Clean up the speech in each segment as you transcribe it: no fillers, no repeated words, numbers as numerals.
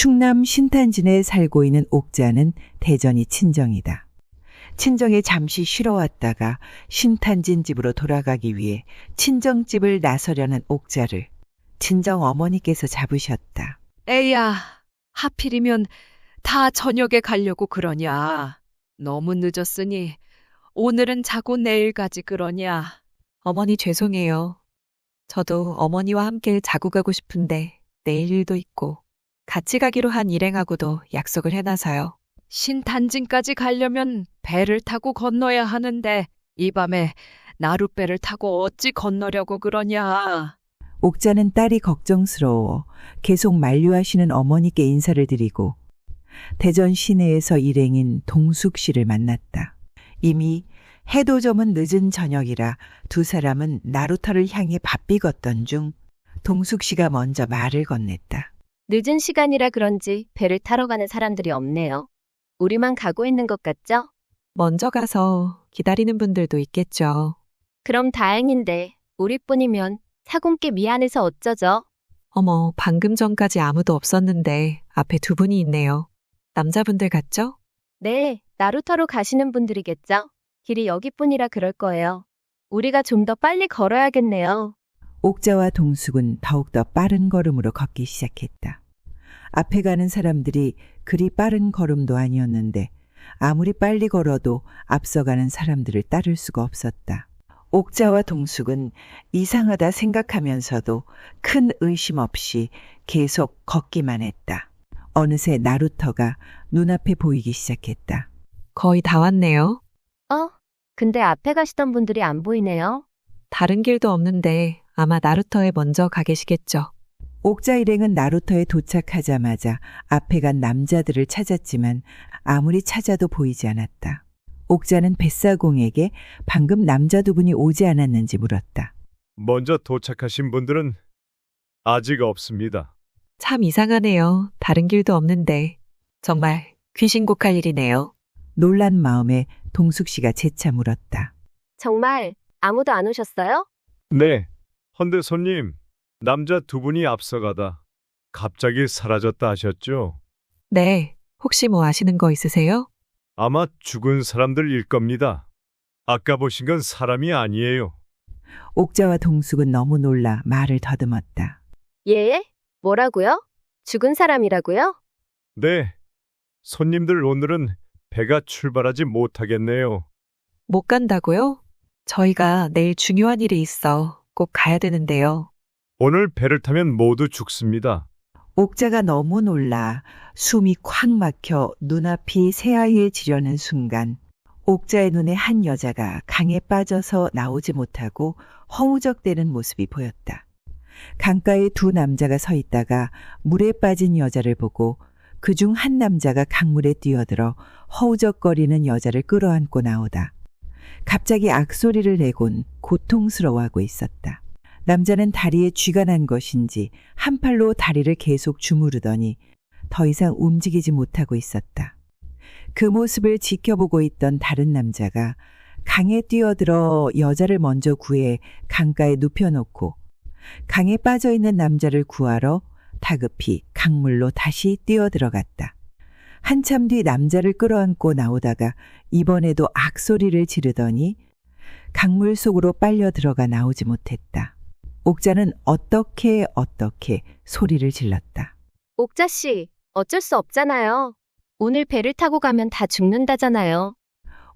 충남 신탄진에 살고 있는 옥자는 대전이 친정이다. 친정에 잠시 쉬러 왔다가 신탄진 집으로 돌아가기 위해 친정집을 나서려는 옥자를 친정 어머니께서 잡으셨다. 에야, 하필이면 다 저녁에 가려고 그러냐. 너무 늦었으니 오늘은 자고 내일 가지 그러냐. 어머니 죄송해요. 저도 어머니와 함께 자고 가고 싶은데 내일 일도 있고 같이 가기로 한 일행하고도 약속을 해놔서요. 신탄진까지 가려면 배를 타고 건너야 하는데 이 밤에 나룻배를 타고 어찌 건너려고 그러냐. 옥자는 딸이 걱정스러워 계속 만류하시는 어머니께 인사를 드리고 대전 시내에서 일행인 동숙 씨를 만났다. 이미 해도 저문 늦은 저녁이라 두 사람은 나루터를 향해 바삐 걷던 중 동숙 씨가 먼저 말을 건넸다. 늦은 시간이라 그런지 배를 타러 가는 사람들이 없네요. 우리만 가고 있는 것 같죠? 먼저 가서 기다리는 분들도 있겠죠. 그럼 다행인데 우리뿐이면 사공께 미안해서 어쩌죠? 어머, 방금 전까지 아무도 없었는데 앞에 두 분이 있네요. 남자분들 같죠? 네, 나루터로 가시는 분들이겠죠? 길이 여기뿐이라 그럴 거예요. 우리가 좀 더 빨리 걸어야겠네요. 옥자와 동숙은 더욱더 빠른 걸음으로 걷기 시작했다. 앞에 가는 사람들이 그리 빠른 걸음도 아니었는데 아무리 빨리 걸어도 앞서가는 사람들을 따를 수가 없었다. 옥자와 동숙은 이상하다 생각하면서도 큰 의심 없이 계속 걷기만 했다. 어느새 나루터가 눈앞에 보이기 시작했다. 거의 다 왔네요. 근데 앞에 가시던 분들이 안 보이네요. 다른 길도 없는데 아마 나루터에 먼저 가 계시겠죠. 옥자 일행은 나루터에 도착하자마자 앞에 간 남자들을 찾았지만 아무리 찾아도 보이지 않았다. 옥자는 뱃사공에게 방금 남자 두 분이 오지 않았는지 물었다. 먼저 도착하신 분들은 아직 없습니다. 참 이상하네요. 다른 길도 없는데. 정말 귀신곡할 일이네요. 놀란 마음에 동숙 씨가 재차 물었다. 정말 아무도 안 오셨어요? 네, 헌데 손님, 남자 두 분이 앞서가다 갑자기 사라졌다 하셨죠? 네, 혹시 뭐 아시는 거 있으세요? 아마 죽은 사람들일 겁니다. 아까 보신 건 사람이 아니에요. 옥자와 동숙은 너무 놀라 말을 더듬었다. 예? 뭐라고요? 죽은 사람이라고요? 네, 손님들 오늘은 배가 출발하지 못하겠네요. 못 간다고요? 저희가 내일 중요한 일이 있어 꼭 가야 되는데요. 오늘 배를 타면 모두 죽습니다. 옥자가 너무 놀라 숨이 콱 막혀 눈앞이 새하얘지려는 순간 옥자의 눈에 한 여자가 강에 빠져서 나오지 못하고 허우적대는 모습이 보였다. 강가에 두 남자가 서 있다가 물에 빠진 여자를 보고 그중 한 남자가 강물에 뛰어들어 허우적거리는 여자를 끌어안고 나오다. 갑자기 악소리를 내곤 고통스러워하고 있었다. 남자는 다리에 쥐가 난 것인지 한 팔로 다리를 계속 주무르더니 더 이상 움직이지 못하고 있었다. 그 모습을 지켜보고 있던 다른 남자가 강에 뛰어들어 여자를 먼저 구해 강가에 눕혀놓고 강에 빠져있는 남자를 구하러 다급히 강물로 다시 뛰어들어갔다. 한참 뒤 남자를 끌어안고 나오다가 이번에도 악소리를 지르더니 강물 속으로 빨려 들어가 나오지 못했다. 옥자는 어떻게 소리를 질렀다. 옥자씨, 어쩔 수 없잖아요. 오늘 배를 타고 가면 다 죽는다잖아요.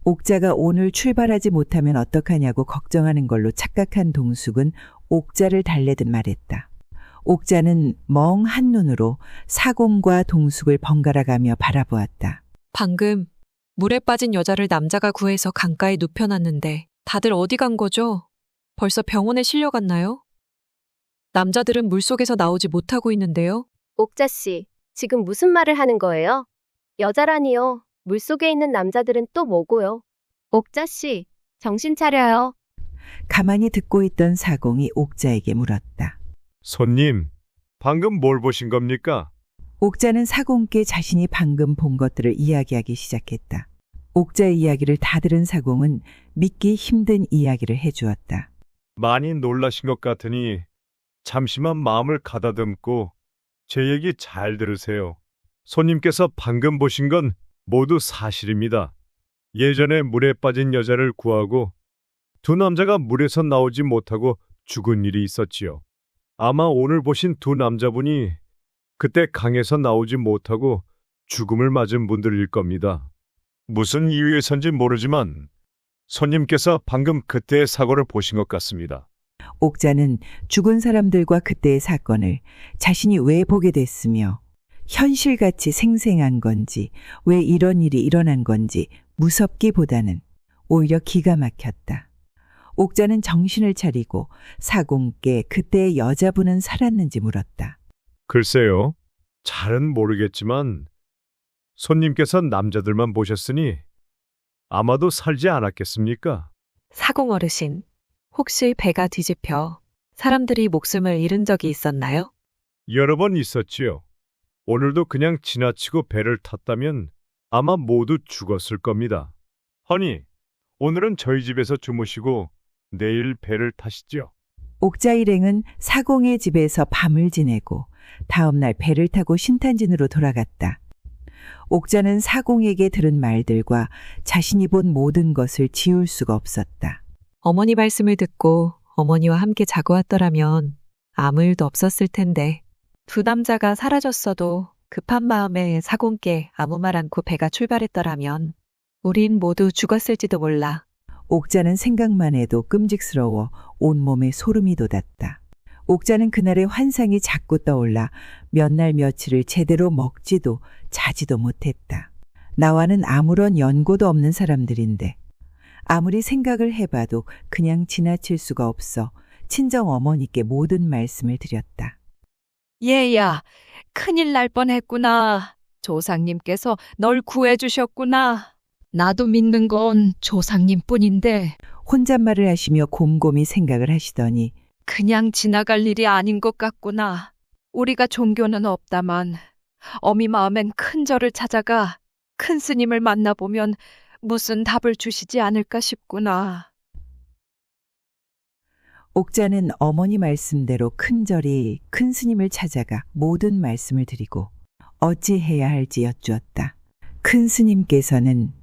옥자가 오늘 출발하지 못하면 어떡하냐고 걱정하는 걸로 착각한 동숙은 옥자를 달래듯 말했다. 옥자는 멍한 눈으로 사공과 동숙을 번갈아가며 바라보았다. 방금 물에 빠진 여자를 남자가 구해서 강가에 눕혀놨는데 다들 어디 간 거죠? 벌써 병원에 실려갔나요? 남자들은 물속에서 나오지 못하고 있는데요. 옥자씨, 지금 무슨 말을 하는 거예요? 여자라니요. 물속에 있는 남자들은 또 뭐고요? 옥자씨, 정신 차려요. 가만히 듣고 있던 사공이 옥자에게 물었다. 손님, 방금 뭘 보신 겁니까? 옥자는 사공께 자신이 방금 본 것들을 이야기하기 시작했다. 옥자의 이야기를 다 들은 사공은 믿기 힘든 이야기를 해주었다. 많이 놀라신 것 같으니 잠시만 마음을 가다듬고 제 얘기 잘 들으세요. 손님께서 방금 보신 건 모두 사실입니다. 예전에 물에 빠진 여자를 구하고 두 남자가 물에서 나오지 못하고 죽은 일이 있었지요. 아마 오늘 보신 두 남자분이 그때 강에서 나오지 못하고 죽음을 맞은 분들일 겁니다. 무슨 이유에선지 모르지만 손님께서 방금 그때의 사고를 보신 것 같습니다. 옥자는 죽은 사람들과 그때의 사건을 자신이 왜 보게 됐으며 현실같이 생생한 건지 왜 이런 일이 일어난 건지 무섭기보다는 오히려 기가 막혔다. 옥자는 정신을 차리고 사공께 그때의 여자분은 살았는지 물었다. 글쎄요. 잘은 모르겠지만 손님께서 남자들만 보셨으니 아마도 살지 않았겠습니까? 사공 어르신, 혹시 배가 뒤집혀 사람들이 목숨을 잃은 적이 있었나요? 여러 번 있었지요. 오늘도 그냥 지나치고 배를 탔다면 아마 모두 죽었을 겁니다. 허니, 오늘은 저희 집에서 주무시고 내일 배를 타시죠. 옥자 일행은 사공의 집에서 밤을 지내고 다음 날 배를 타고 신탄진으로 돌아갔다. 옥자는 사공에게 들은 말들과 자신이 본 모든 것을 지울 수가 없었다. 어머니 말씀을 듣고 어머니와 함께 자고 왔더라면 아무 일도 없었을 텐데 두 남자가 사라졌어도 급한 마음에 사공께 아무 말 않고 배가 출발했더라면 우린 모두 죽었을지도 몰라. 옥자는 생각만 해도 끔찍스러워 온몸에 소름이 돋았다. 옥자는 그날의 환상이 자꾸 떠올라 몇 날 며칠을 제대로 먹지도 자지도 못했다. 나와는 아무런 연고도 없는 사람들인데 아무리 생각을 해봐도 그냥 지나칠 수가 없어 친정 어머니께 모든 말씀을 드렸다. 얘야, 큰일 날 뻔했구나. 조상님께서 널 구해주셨구나. 나도 믿는 건 조상님뿐인데 혼잣말을 하시며 곰곰이 생각을 하시더니 그냥 지나갈 일이 아닌 것 같구나. 우리가 종교는 없다만 어미 마음엔 큰 절을 찾아가 큰 스님을 만나보면 무슨 답을 주시지 않을까 싶구나. 옥자는 어머니 말씀대로 큰절이 큰 스님을 찾아가 모든 말씀을 드리고 어찌해야 할지 여쭈었다. 큰 스님께서는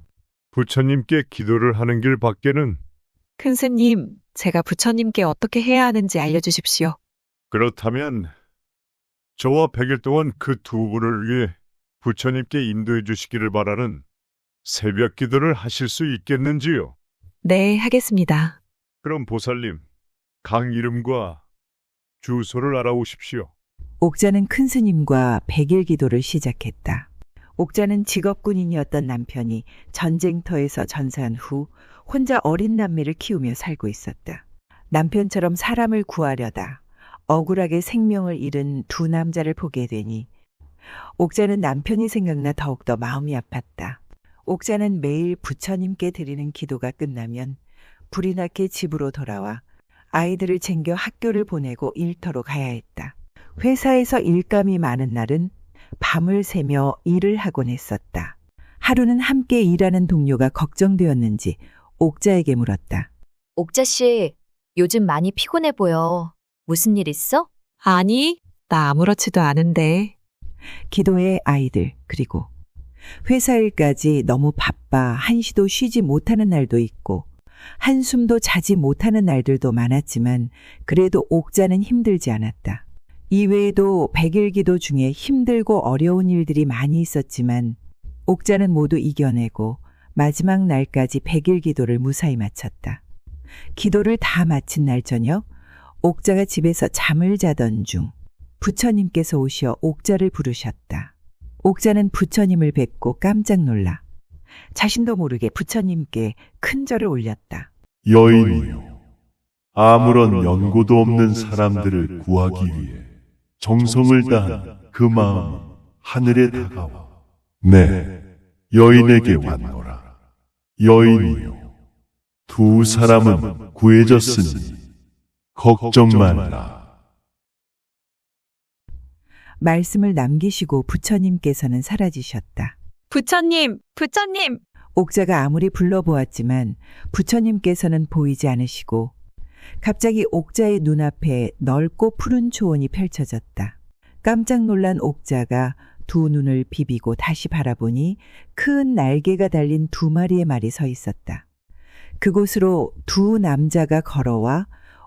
부처님께 기도를 하는 길 밖에는 큰 스님, 제가 부처님께 어떻게 해야 하는지 알려주십시오. 그렇다면 저와 100일 동안 그 두 분을 위해 부처님께 인도해 주시기를 바라는 새벽 기도를 하실 수 있겠는지요? 네, 하겠습니다. 그럼 보살님, 강 이름과 주소를 알아오십시오. 옥자는 큰 스님과 100일 기도를 시작했다. 옥자는 직업군인이었던 남편이 전쟁터에서 전사한 후 혼자 어린 남매를 키우며 살고 있었다. 남편처럼 사람을 구하려다 억울하게 생명을 잃은 두 남자를 보게 되니 옥자는 남편이 생각나 더욱더 마음이 아팠다. 옥자는 매일 부처님께 드리는 기도가 끝나면 불이 나게 집으로 돌아와 아이들을 챙겨 학교를 보내고 일터로 가야 했다. 회사에서 일감이 많은 날은 밤을 새며 일을 하곤 했었다. 하루는 함께 일하는 동료가 걱정되었는지 옥자에게 물었다. 옥자 씨, 요즘 많이 피곤해 보여. 무슨 일 있어? 아니, 나 아무렇지도 않은데. 기도의 아이들 그리고 회사 일까지 너무 바빠 한시도 쉬지 못하는 날도 있고 한숨도 자지 못하는 날들도 많았지만 그래도 옥자는 힘들지 않았다. 이외에도 100일 기도 중에 힘들고 어려운 일들이 많이 있었지만 옥자는 모두 이겨내고 마지막 날까지 100일 기도를 무사히 마쳤다. 기도를 다 마친 날 저녁 옥자가 집에서 잠을 자던 중 부처님께서 오시어 옥자를 부르셨다. 옥자는 부처님을 뵙고 깜짝 놀라 자신도 모르게 부처님께 큰 절을 올렸다. 여인이요, 아무런 연고도 없는 사람들을 구하기 위해 정성을 다한 그 마음이 하늘에 다가와 네, 여인에게 왔노라. 여인이요, 두 사람은 구해졌으니 걱정 말라. 말씀을 남기시고 부처님께서는 사라지셨다. 부처님, 부처님! 옥자가 아무리 불러보았지만 부처님께서는 보이지 않으시고 갑자기 옥자의 눈앞에 넓고 푸른 초원이 펼쳐졌다. 깜짝 놀란 옥자가 두 눈을 비비고 다시 바라보니 큰 날개가 달린 두 마리의 말이 서 있었다. 그곳으로 두 남자가 걸어와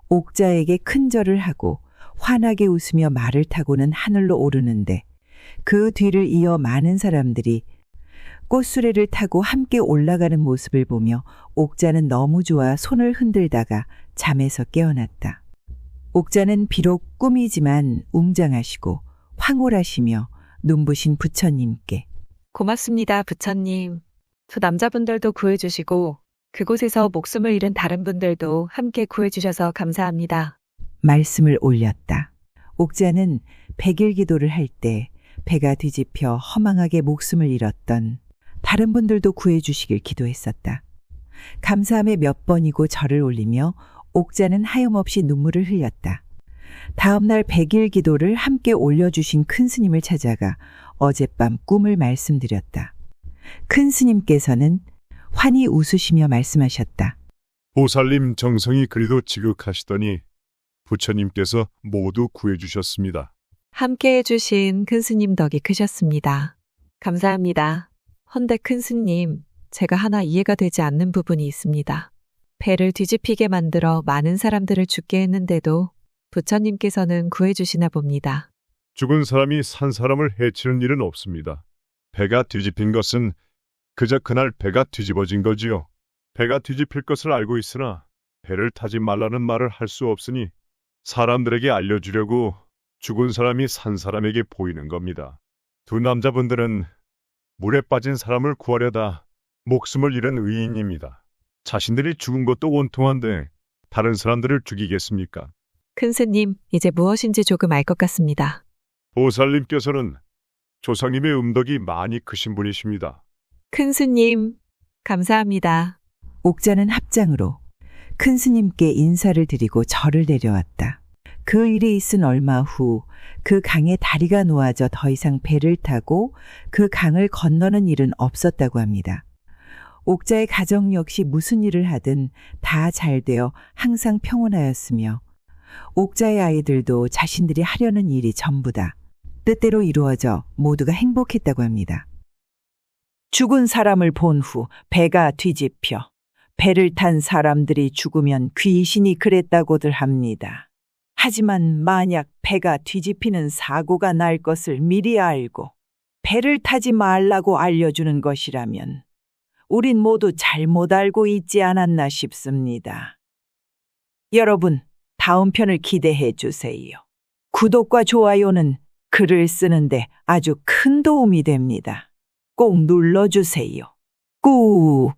옥자에게 큰 절을 하고 환하게 웃으며 말을 타고는 하늘로 오르는데 그 뒤를 이어 많은 사람들이 꽃수레를 타고 함께 올라가는 모습을 보며 옥자는 너무 좋아 손을 흔들다가 잠에서 깨어났다. 옥자는 비록 꿈이지만 웅장하시고 황홀하시며 눈부신 부처님께 고맙습니다, 부처님. 저 남자분들도 구해주시고 그곳에서 목숨을 잃은 다른 분들도 함께 구해주셔서 감사합니다. 말씀을 올렸다. 옥자는 백일 기도를 할 때 배가 뒤집혀 허망하게 목숨을 잃었던 다른 분들도 구해주시길 기도했었다. 감사함에 몇 번이고 절을 올리며 옥자는 하염없이 눈물을 흘렸다. 다음날 백일 기도를 함께 올려주신 큰 스님을 찾아가 어젯밤 꿈을 말씀드렸다. 큰 스님께서는 환히 웃으시며 말씀하셨다. 보살님 정성이 그리도 지극하시더니 부처님께서 모두 구해주셨습니다. 함께 해주신 큰 스님 덕이 크셨습니다. 감사합니다. 헌데 큰 스님, 제가 하나 이해가 되지 않는 부분이 있습니다. 배를 뒤집히게 만들어 많은 사람들을 죽게 했는데도 부처님께서는 구해주시나 봅니다. 죽은 사람이 산 사람을 해치는 일은 없습니다. 배가 뒤집힌 것은 그저 그날 배가 뒤집어진 거지요. 배가 뒤집힐 것을 알고 있으나 배를 타지 말라는 말을 할 수 없으니 사람들에게 알려주려고 죽은 사람이 산 사람에게 보이는 겁니다. 두 남자분들은 물에 빠진 사람을 구하려다 목숨을 잃은 의인입니다. 자신들이 죽은 것도 원통한데 다른 사람들을 죽이겠습니까? 큰 스님, 이제 무엇인지 조금 알 것 같습니다. 보살님께서는 조상님의 음덕이 많이 크신 분이십니다. 큰 스님, 감사합니다. 옥자는 합장으로 큰 스님께 인사를 드리고 절을 내려왔다. 그 일이 있은 얼마 후 그 강에 다리가 놓아져 더 이상 배를 타고 그 강을 건너는 일은 없었다고 합니다. 옥자의 가정 역시 무슨 일을 하든 다 잘되어 항상 평온하였으며 옥자의 아이들도 자신들이 하려는 일이 전부 다 뜻대로 이루어져 모두가 행복했다고 합니다. 죽은 사람을 본 후 배가 뒤집혀 배를 탄 사람들이 죽으면 귀신이 그랬다고들 합니다. 하지만 만약 배가 뒤집히는 사고가 날 것을 미리 알고 배를 타지 말라고 알려주는 것이라면 우린 모두 잘못 알고 있지 않았나 싶습니다. 여러분, 다음 편을 기대해 주세요. 구독과 좋아요는 글을 쓰는데 아주 큰 도움이 됩니다. 꼭 눌러주세요. 꾹!